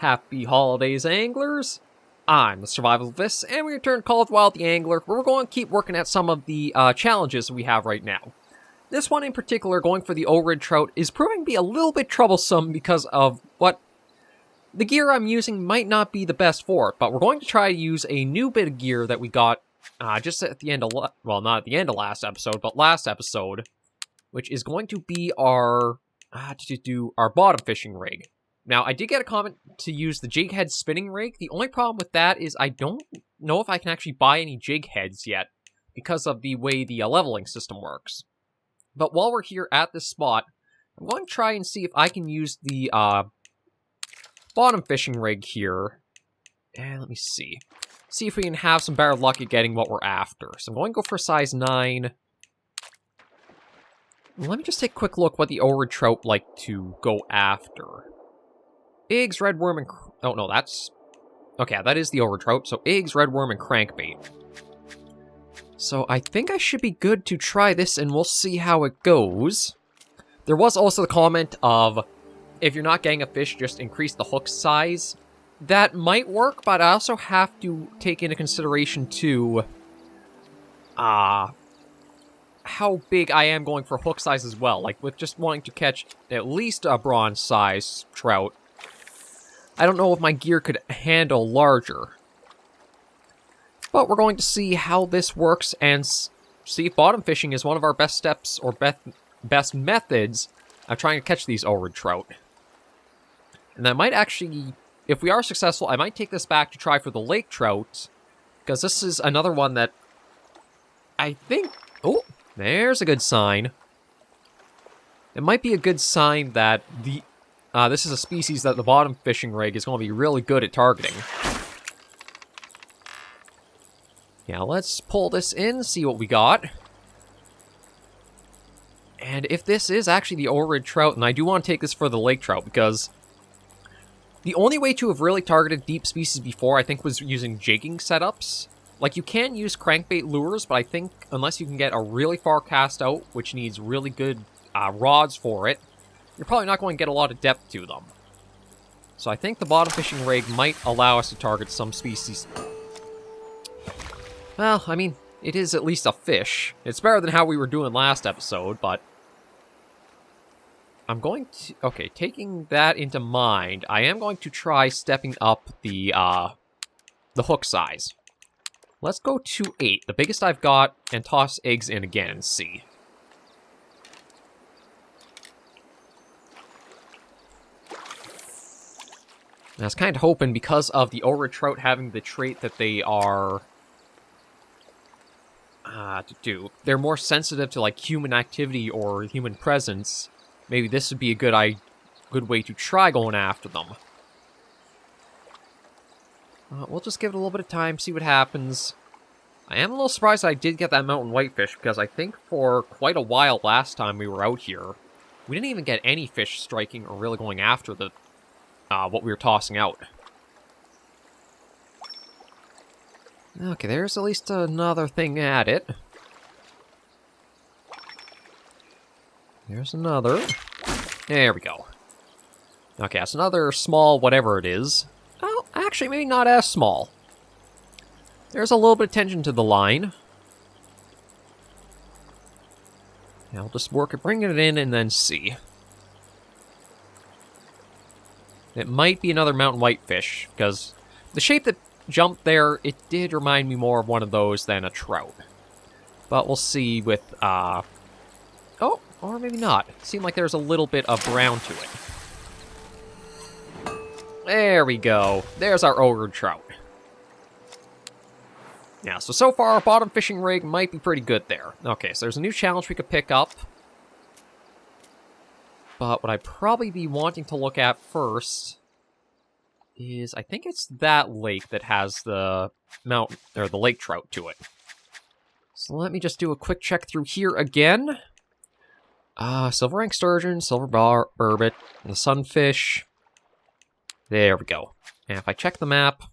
Happy holidays, anglers! I'm the Survivalist, and we return to Call of the Wild the Angler, where we're going to keep working at some of the challenges we have right now. This one in particular, going for the Ohrid Trout, is proving to be a little bit troublesome because of what the gear I'm using might not be the best for it, but we're going to try to use a new bit of gear that we got just at the end of, well, not at the end of last episode, but last episode, which is going to be our bottom fishing rig. Now, I did get a comment to use the jig head spinning rig. The only problem with that is I don't know if I can actually buy any jig heads yet because of the way the leveling system works. But while we're here at this spot, I'm going to try and see if I can use the bottom fishing rig here. And let me see. See if we can have some better luck at getting what we're after. So I'm going to go for size 9. Let me just take a quick look what the Ohrid Trout like to go after. Eggs, redworm, and... oh, no, that's... okay, that is the Ohrid Trout. So eggs, redworm, and crankbait. So I think I should be good to try this, and we'll see how it goes. There was also the comment of, if you're not getting a fish, just increase the hook size. That might work, but I also have to take into consideration, too, how big I am going for hook size as well. Like, with just wanting to catch at least a bronze-size trout, I don't know if my gear could handle larger. But we're going to see how this works and see if bottom fishing is one of our best steps or best methods of trying to catch these Ohrid Trout. And I might actually, if we are successful, I might take this back to try for the lake trout, because this is another one that I think... oh, there's a good sign. It might be a good sign that this is a species that the bottom fishing rig is going to be really good at targeting. Yeah, let's pull this in, see what we got. And if this is actually the Ohrid Trout, and I do want to take this for the lake trout, because the only way to have really targeted deep species before, I think, was using jigging setups. Like, you can use crankbait lures, but I think unless you can get a really far cast out, which needs really good rods for it, you're probably not going to get a lot of depth to them. So I think the bottom fishing rig might allow us to target some species. Well, I mean, it is at least a fish. It's better than how we were doing last episode, but I'm going to... okay, taking that into mind, I am going to try stepping up the hook size. Let's go to 8, the biggest I've got, and toss eggs in again and see. I was kind of hoping, because of the Ohrid Trout having the trait that they are... they're more sensitive to, like, human activity or human presence. Maybe this would be a good way to try going after them. We'll just give it a little bit of time, see what happens. I am a little surprised I did get that mountain whitefish, because I think for quite a while last time we were out here, we didn't even get any fish striking or really going after the what we were tossing out. Okay, there's at least another thing at it. There's another. There we go. Okay, that's another small whatever it is. Oh, actually, maybe not as small. There's a little bit of tension to the line. Yeah, I'll just work at bringing it in and then see. It might be another mountain whitefish, because the shape that jumped there, it did remind me more of one of those than a trout. But we'll see with, oh, or maybe not. It seemed like there's a little bit of brown to it. There we go. There's our Ohrid Trout. Yeah, so far our bottom fishing rig might be pretty good there. Okay, so there's a new challenge we could pick up. But what I'd probably be wanting to look at first is, I think it's that lake that has the mountain, or the lake trout to it. So let me just do a quick check through here again. Silver rank sturgeon, silver burbot, and the sunfish. There we go. And if I check the map,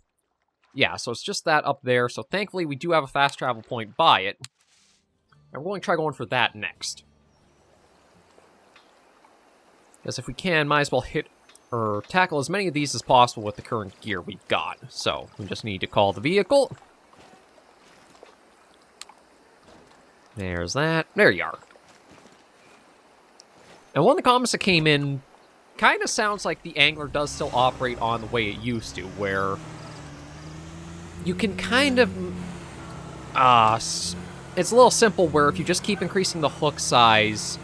yeah, so it's just that up there. So thankfully we do have a fast travel point by it. And we're going to try going for that next. Because if we can, might as well hit or tackle as many of these as possible with the current gear we've got. So, we just need to call the vehicle. There's that. There you are. And one of the comments that came in kind of sounds like the angler does still operate on the way it used to, where you can kind of... it's a little simple where if you just keep increasing the hook size,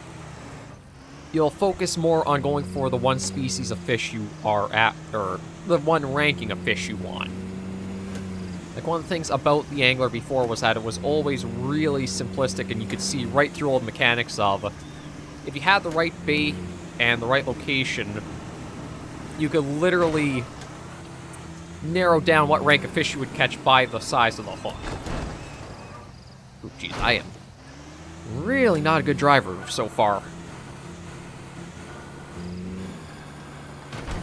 you'll focus more on going for the one species of fish you are at, or the one ranking of fish you want. Like, one of the things about the angler before was that it was always really simplistic, and you could see right through all the mechanics of, if you had the right bait and the right location, you could literally narrow down what rank of fish you would catch by the size of the hook. Ooh, geez, I am really not a good driver so far.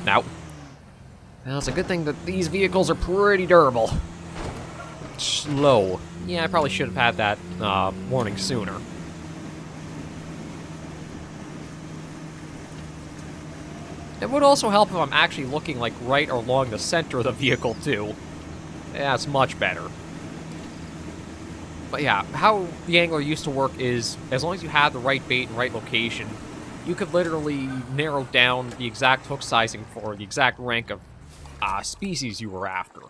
Now, well, it's a good thing that these vehicles are pretty durable. Slow. Yeah, I probably should have had that warning sooner. It would also help if I'm actually looking, like, right or along the center of the vehicle, too. Yeah, it's much better. But yeah, how the angler used to work is, as long as you had the right bait and right location, you could literally narrow down the exact hook sizing for the exact rank of species you were after.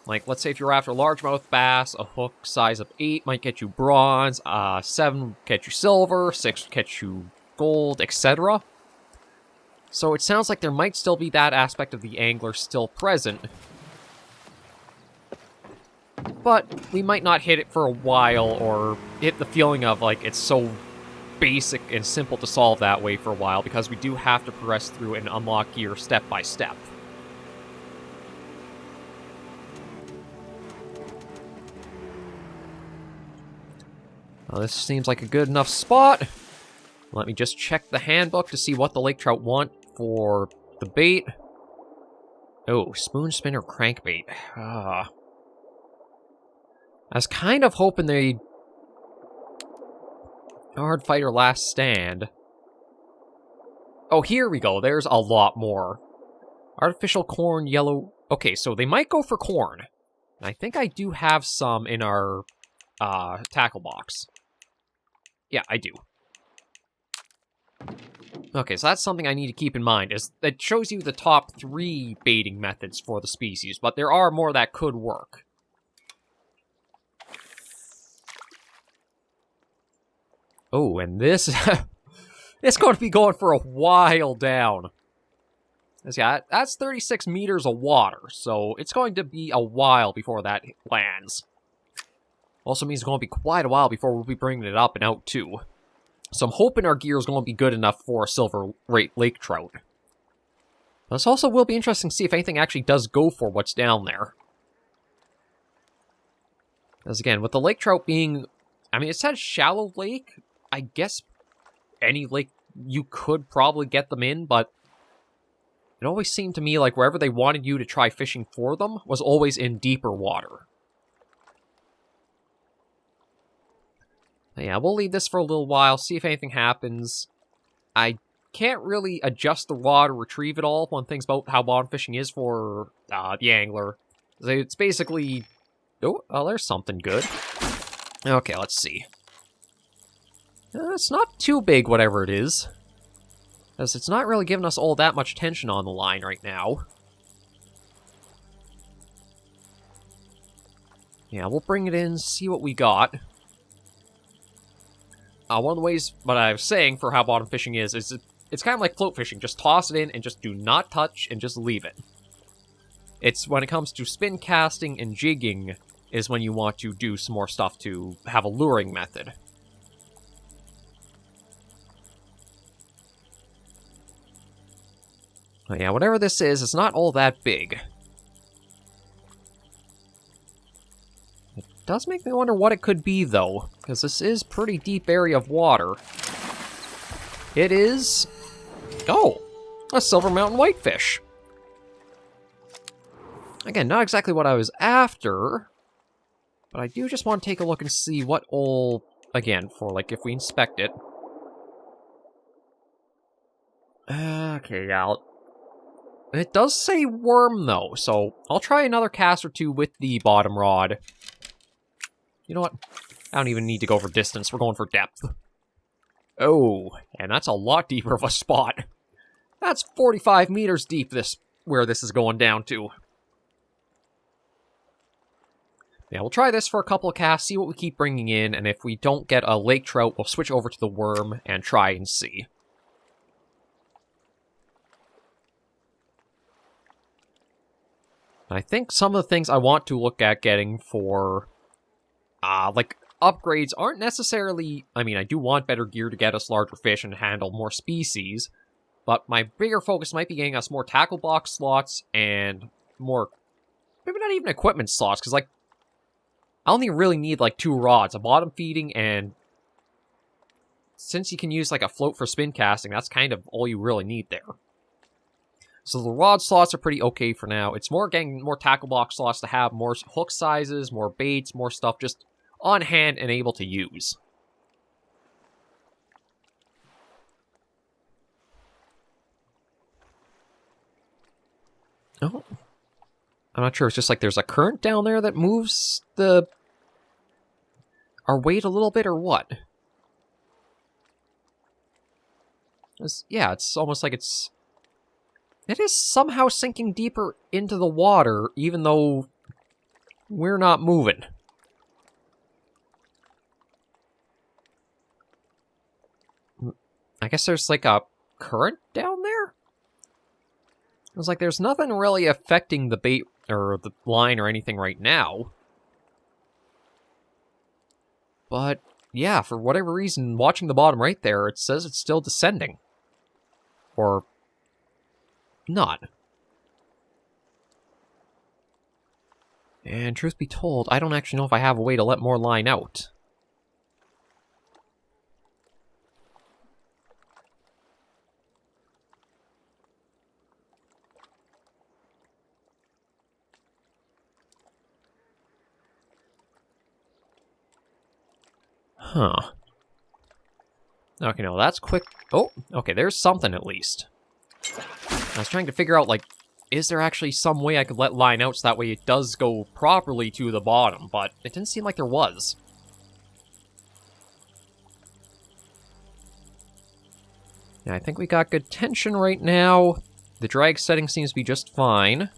Like, let's say if you're after largemouth bass, a hook size of 8 might get you bronze, 7 would get you silver, 6 would get you gold, etc. So it sounds like there might still be that aspect of the angler still present. But we might not hit it for a while, or hit the feeling of, like, it's so basic and simple to solve that way for a while, because we do have to progress through and unlock gear step by step. Well, this seems like a good enough spot. Let me just check the handbook to see what the lake trout want for the bait. Oh, spoon spinner crankbait. I was kind of hoping they'd... Hard fighter last stand. Oh, here we go. There's a lot more. Artificial corn, yellow... Okay, so they might go for corn. I think I do have some in our tackle box. Yeah, I do. Okay, so that's something I need to keep in mind, is it shows you the top 3 baiting methods for the species, but there are more that could work. Oh, and this... it's going to be going for a while down. Yeah, that's 36 meters of water, so it's going to be a while before that lands. Also means it's going to be quite a while before we'll be bringing it up and out, too. So I'm hoping our gear is going to be good enough for a silver lake trout. This also will be interesting to see if anything actually does go for what's down there. As again, with the lake trout being... I mean, it says shallow lake. I guess any lake you could probably get them in, but it always seemed to me like wherever they wanted you to try fishing for them was always in deeper water. Yeah, we'll leave this for a little while, see if anything happens. I can't really adjust the rod or retrieve it all. One of the things about how bottom fishing is for the angler. It's basically... Oh, there's something good. Okay, let's see. It's not too big, whatever it is. Because it's not really giving us all that much tension on the line right now. Yeah, we'll bring it in, see what we got. One of the ways, what I was saying for how bottom fishing is it's kind of like float fishing. Just toss it in and just do not touch and just leave it. It's when it comes to spin casting and jigging is when you want to do some more stuff to have a luring method. But yeah, whatever this is, it's not all that big. It does make me wonder what it could be, though, because this is pretty deep area of water. It is... Oh! A silver mountain whitefish! Again, not exactly what I was after, but I do just want to take a look and see what all... Again, for, like, if we inspect it... Okay, yeah, It does say worm, though, so I'll try another cast or two with the bottom rod. You know what? I don't even need to go for distance. We're going for depth. Oh, and that's a lot deeper of a spot. That's 45 meters deep, where this is going down to. Yeah, we'll try this for a couple of casts, see what we keep bringing in, and if we don't get a lake trout, we'll switch over to the worm and try and see. I think some of the things I want to look at getting for, like, upgrades aren't necessarily... I mean, I do want better gear to get us larger fish and handle more species, but my bigger focus might be getting us more tackle box slots and more... maybe not even equipment slots, because, like, I only really need, like, 2 rods, a bottom feeding, and since you can use, like, a float for spin casting, that's kind of all you really need there. So the rod slots are pretty okay for now. It's more getting more tackle box slots to have more hook sizes, more baits, more stuff just on hand and able to use. Oh. I'm not sure, it's just like there's a current down there that moves our weight a little bit or what? Yeah, it's almost like it is somehow sinking deeper into the water, even though we're not moving. I guess there's like a current down there? It's like there's nothing really affecting the bait or the line or anything right now. But yeah, for whatever reason, watching the bottom right there, it says it's still descending. Or not. And truth be told, I don't actually know if I have a way to let more line out. Huh. Okay, no, that's quick. Oh, okay, there's something at least. I was trying to figure out, like, is there actually some way I could let line out so that way it does go properly to the bottom, but it didn't seem like there was. Yeah, I think we got good tension right now. The drag setting seems to be just fine.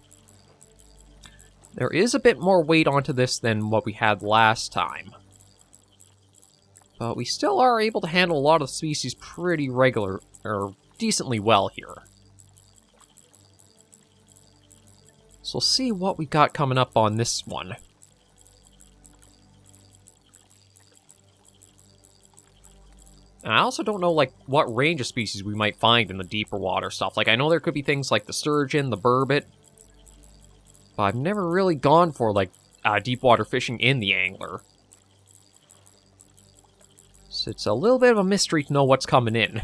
There is a bit more weight onto this than what we had last time. But we still are able to handle a lot of the species pretty decently well here. So we'll see what we got coming up on this one. And I also don't know, like, what range of species we might find in the deeper water stuff. Like, I know there could be things like the sturgeon, the burbot, but I've never really gone for, like, deep water fishing in the angler. So it's a little bit of a mystery to know what's coming in.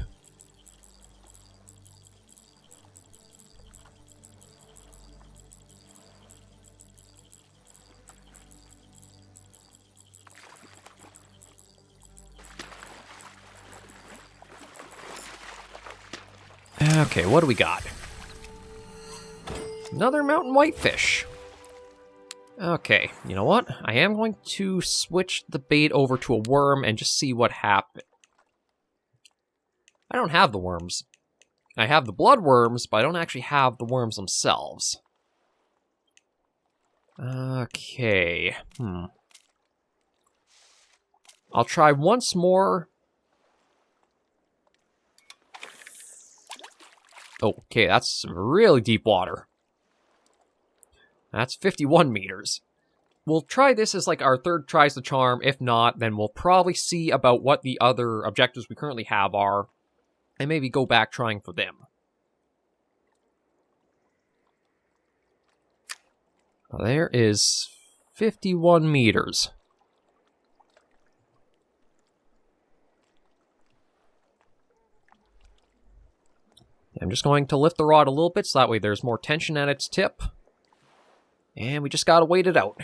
Okay, what do we got? Another mountain whitefish. Okay, you know what? I am going to switch the bait over to a worm and just see what happens. I don't have the worms. I have the bloodworms, but I don't actually have the worms themselves. Okay, I'll try once more. Okay, that's some really deep water. That's 51 meters. We'll try this as like our third tries the charm. If not, then we'll probably see about what the other objectives we currently have are, and maybe go back trying for them. There is 51 meters. I'm just going to lift the rod a little bit so that way there's more tension at its tip. And we just gotta wait it out.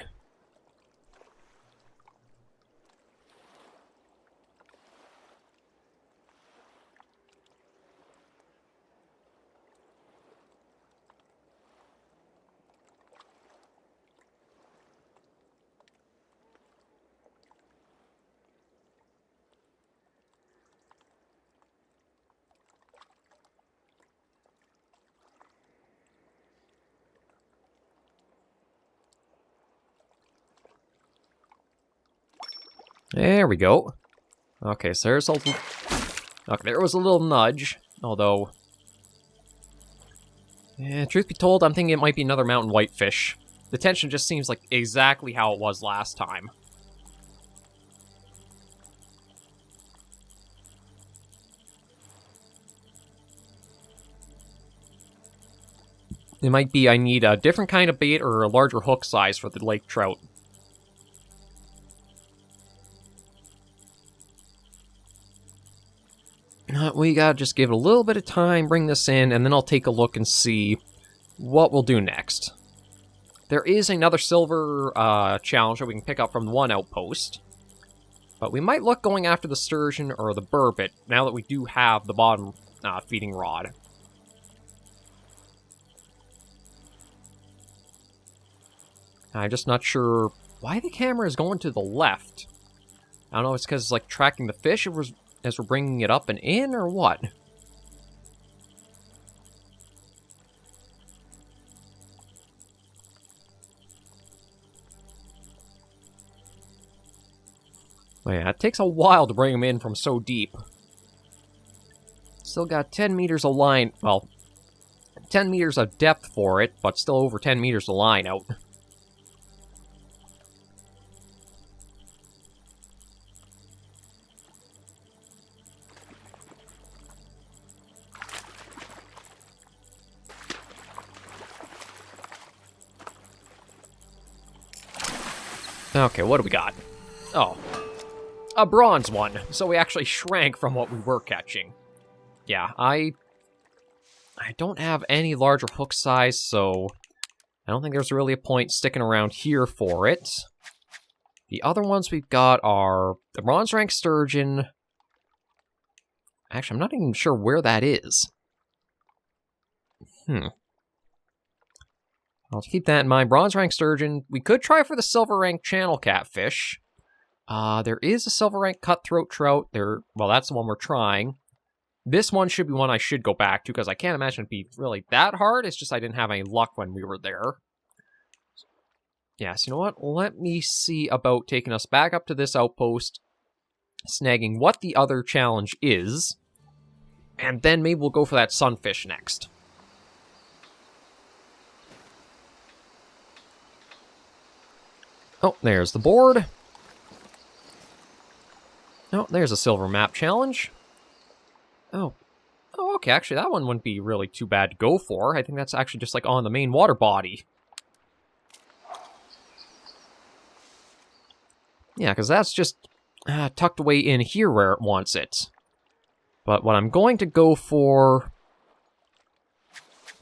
There we go. Okay, so there's a... Okay, there was a little nudge, although... Yeah, truth be told, I'm thinking it might be another mountain whitefish. The tension just seems like exactly how it was last time. It might be I need a different kind of bait or a larger hook size for the lake trout. We gotta just give it a little bit of time, bring this in, and then I'll take a look and see what we'll do next. There is another silver challenge that we can pick up from one outpost. But we might look going after the sturgeon or the burbot, now that we do have the bottom feeding rod. I'm just not sure why the camera is going to the left. I don't know if it's because it's like tracking the fish as we're bringing it up and in, or what? Well, yeah, it takes a while to bring them in from so deep. Still got 10 meters of line, well, 10 meters of depth for it, but still over 10 meters of line out. Okay, what do we got? Oh, a bronze one. So we actually shrank from what we were catching. Yeah, I don't have any larger hook size, so I don't think there's really a point sticking around here for it. The other ones we've got are the bronze rank sturgeon. Actually, I'm not even sure where that is. I'll keep that in mind. Bronze rank sturgeon. We could try for the silver rank channel catfish. There is a silver rank cutthroat trout. Well, that's the one we're trying. This one should be one I should go back to, because I can't imagine it'd be really that hard. It's just I didn't have any luck when we were there. Yes, you know what? Let me see about taking us back up to this outpost, snagging what the other challenge is, and then maybe we'll go for that sunfish next. Oh, there's the board. Oh, there's a silver map challenge. Oh, okay, actually that one wouldn't be really too bad to go for. I think that's actually just like on the main water body. Yeah, because that's just tucked away in here where it wants it. But what I'm going to go for...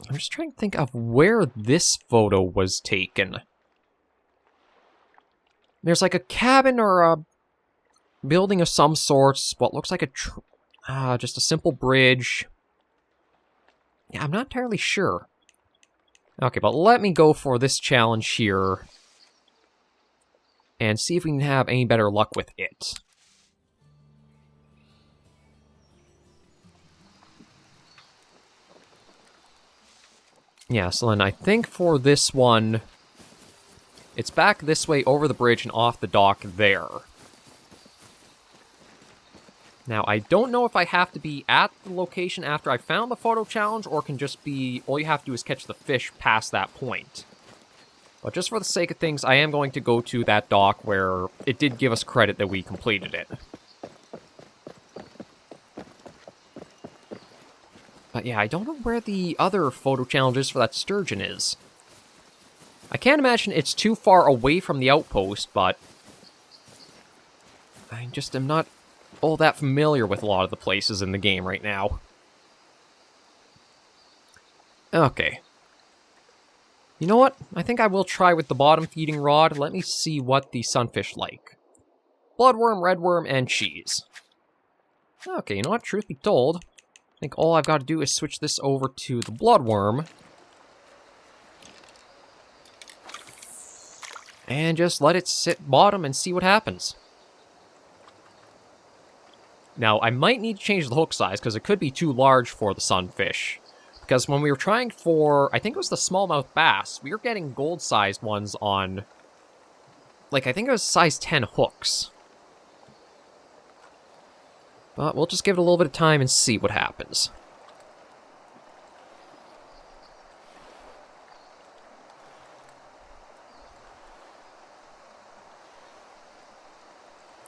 I'm just trying to think of where this photo was taken. There's like a cabin or a building of some sorts. What looks like just a simple bridge. Yeah, I'm not entirely sure. Okay, but let me go for this challenge here and see if we can have any better luck with it. Yeah, so then I think for this one, it's back this way over the bridge and off the dock there. Now, I don't know if I have to be at the location after I found the photo challenge, or can just be, all you have to do is catch the fish past that point. But just for the sake of things, I am going to go to that dock where it did give us credit that we completed it. But yeah, I don't know where the other photo challenges for that sturgeon is. I can't imagine it's too far away from the outpost, but I just am not all that familiar with a lot of the places in the game right now. Okay. You know what? I think I will try with the bottom feeding rod. Let me see what the sunfish like. Bloodworm, redworm, and cheese. Okay, you know what? Truth be told, I think all I've got to do is switch this over to the bloodworm. And just let it sit bottom and see what happens. Now, I might need to change the hook size, because it could be too large for the sunfish. Because when we were trying for, I think it was the smallmouth bass, we were getting gold-sized ones on, like, I think it was size 10 hooks. But we'll just give it a little bit of time and see what happens.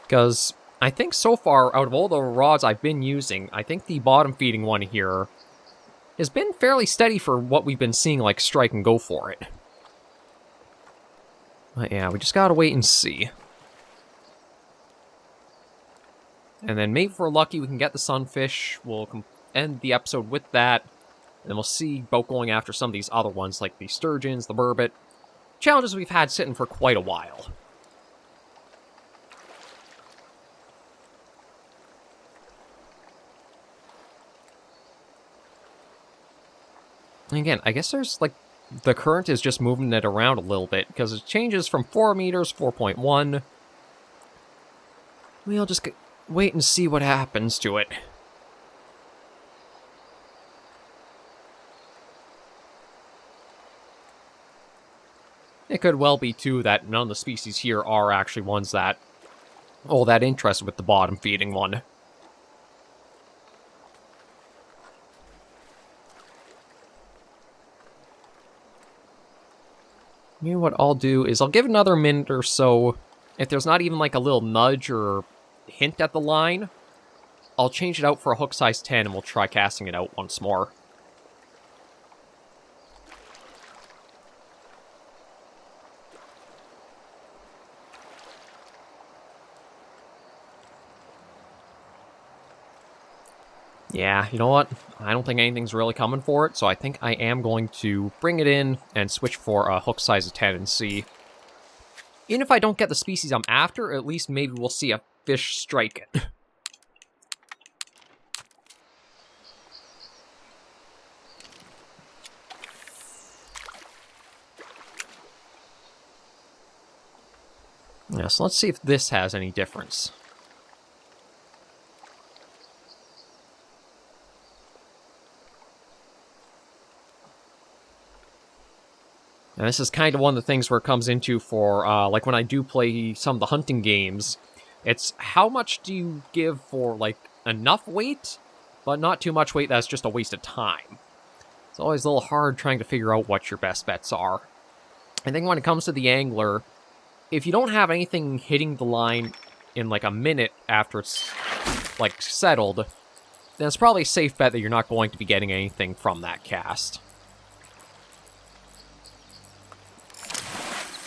Because I think so far, out of all the rods I've been using, I think the bottom feeding one here has been fairly steady for what we've been seeing, like, strike and go for it. But yeah, we just gotta wait and see. And then maybe if we're lucky, we can get the sunfish. We'll end the episode with that. And then we'll see about going after some of these other ones, like the sturgeons, the burbot. Challenges we've had sitting for quite a while. And again, I guess there's, like, the current is just moving it around a little bit, because it changes from 4 meters, 4.1. We'll just wait and see what happens to it. It could well be, too, that none of the species here are actually ones that all that interested with the bottom feeding one. You know what I'll do is I'll give it another minute or so. If there's not even like a little nudge or hint at the line, I'll change it out for a hook size 10 and we'll try casting it out once more. Yeah, you know what? I don't think anything's really coming for it, so I think I am going to bring it in and switch for a hook size of 10 and see. Even if I don't get the species I'm after, at least maybe we'll see a fish strike it. Yeah, so let's see if this has any difference. And this is kind of one of the things where it comes into for, like, when I do play some of the hunting games, it's how much do you give for, like, enough weight, but not too much weight that's just a waste of time. It's always a little hard trying to figure out what your best bets are. I think when it comes to the angler, if you don't have anything hitting the line in, like, a minute after it's, like, settled, then it's probably a safe bet that you're not going to be getting anything from that cast.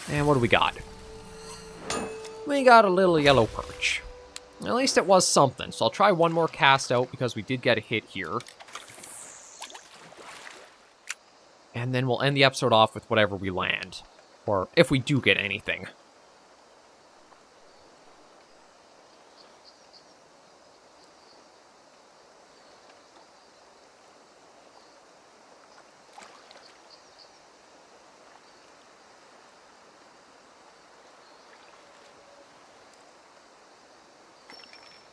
And what do we got? We got a little yellow perch. At least it was something, so I'll try one more cast out because we did get a hit here. And then we'll end the episode off with whatever we land. Or if we do get anything.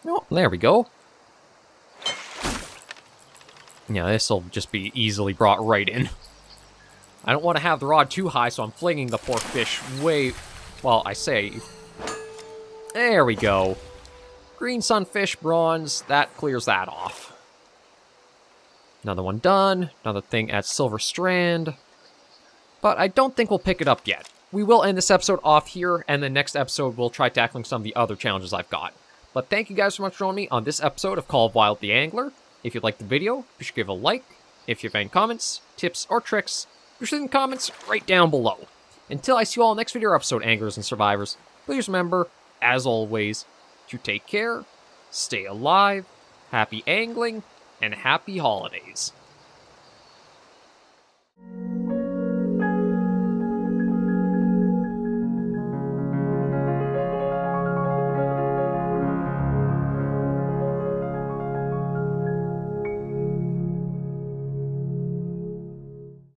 Oh, there we go. Yeah, this will just be easily brought right in. I don't want to have the rod too high, so I'm flinging the poor fish way... Well, I say... There we go. Green sunfish, bronze, that clears that off. Another one done. Another thing at Silver Strand. But I don't think we'll pick it up yet. We will end this episode off here, and the next episode we'll try tackling some of the other challenges I've got. But thank you guys so much for joining me on this episode of Call of Wild the Angler. If you liked the video, be sure to give it a like. If you have any comments, tips, or tricks, be sure to leave the comments right down below. Until I see you all next video or episode, anglers and survivors, please remember, as always, to take care, stay alive, happy angling, and happy holidays.